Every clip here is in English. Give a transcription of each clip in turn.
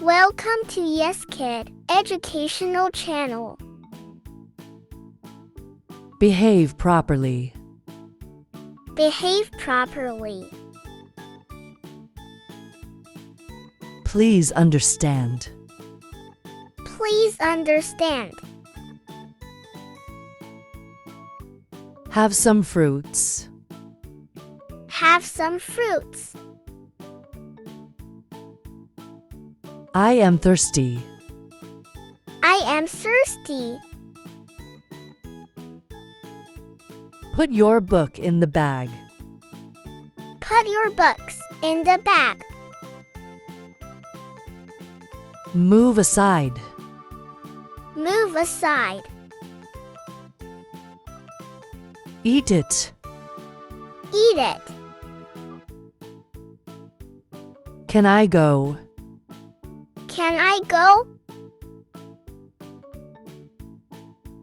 Welcome to Yes Kid Educational Channel. Behave properly. Behave properly. Please understand. Please understand. Have some fruits. Have some fruits. I am thirsty. I am thirsty. Put your book in the bag. Put your books in the bag. Move aside. Move aside. Eat it. Eat it. Can I go? Can I go?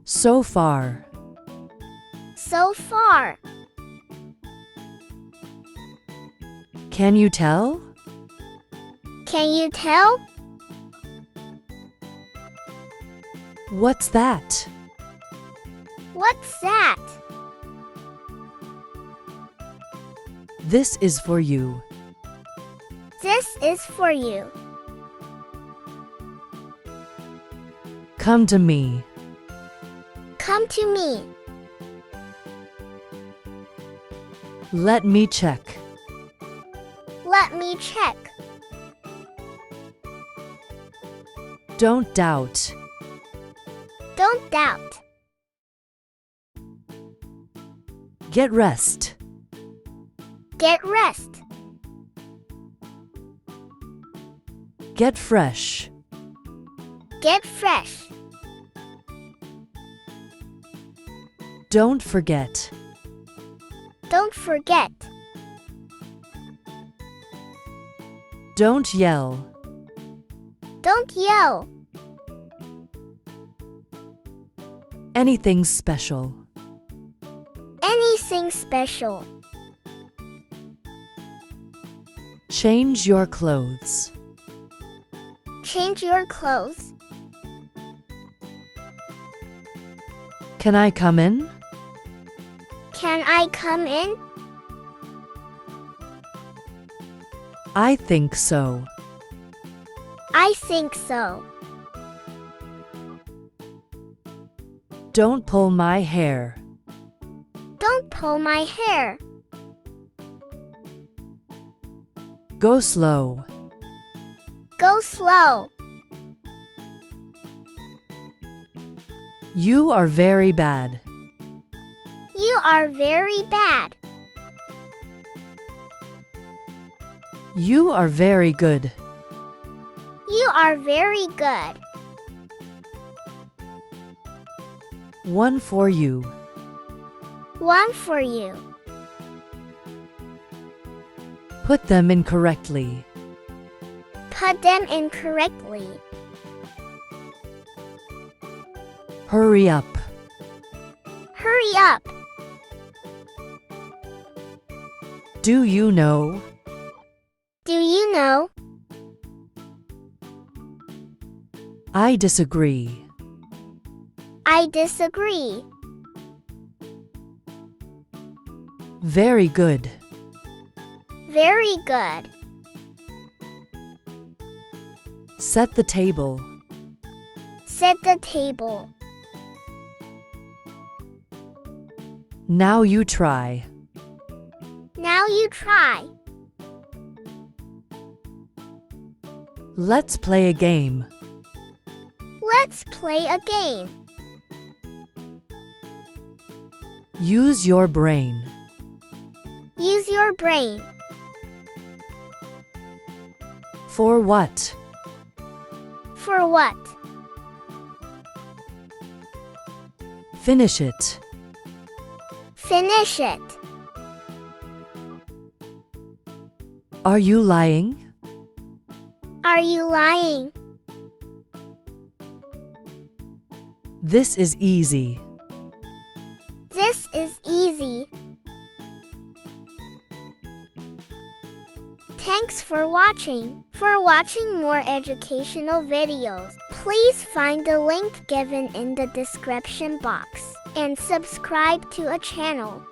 So far. So far. Can you tell? Can you tell? What's that? What's that? This is for you. This is for you. Come to me. Come to me. Let me check. Let me check. Don't doubt. Don't doubt. Get rest. Get rest. Get fresh. Get fresh. Don't forget. Don't forget. Don't yell. Don't yell. Anything special. Anything special. Change your clothes. Change your clothes. Can I come in? Can I come in? I think so. I think so. Don't pull my hair. Don't pull my hair. Go slow. Go slow. You are very bad. You are very bad. You are very good. You are very good. One for you. One for you. Put them in correctly. Put them in correctly. Hurry up. Hurry up. Do you know? Do you know? I disagree. I disagree. Very good. Very good. Set the table. Set the table. Now you try. Now you try. Let's play a game. Let's play a game. Use your brain. Use your brain. For what? For what? Finish it. Finish it. Are you lying? Are you lying? This is easy. This is easy. Thank Thanks for watching. For watching more educational videos, please find the link given in the description box and subscribe to a channel.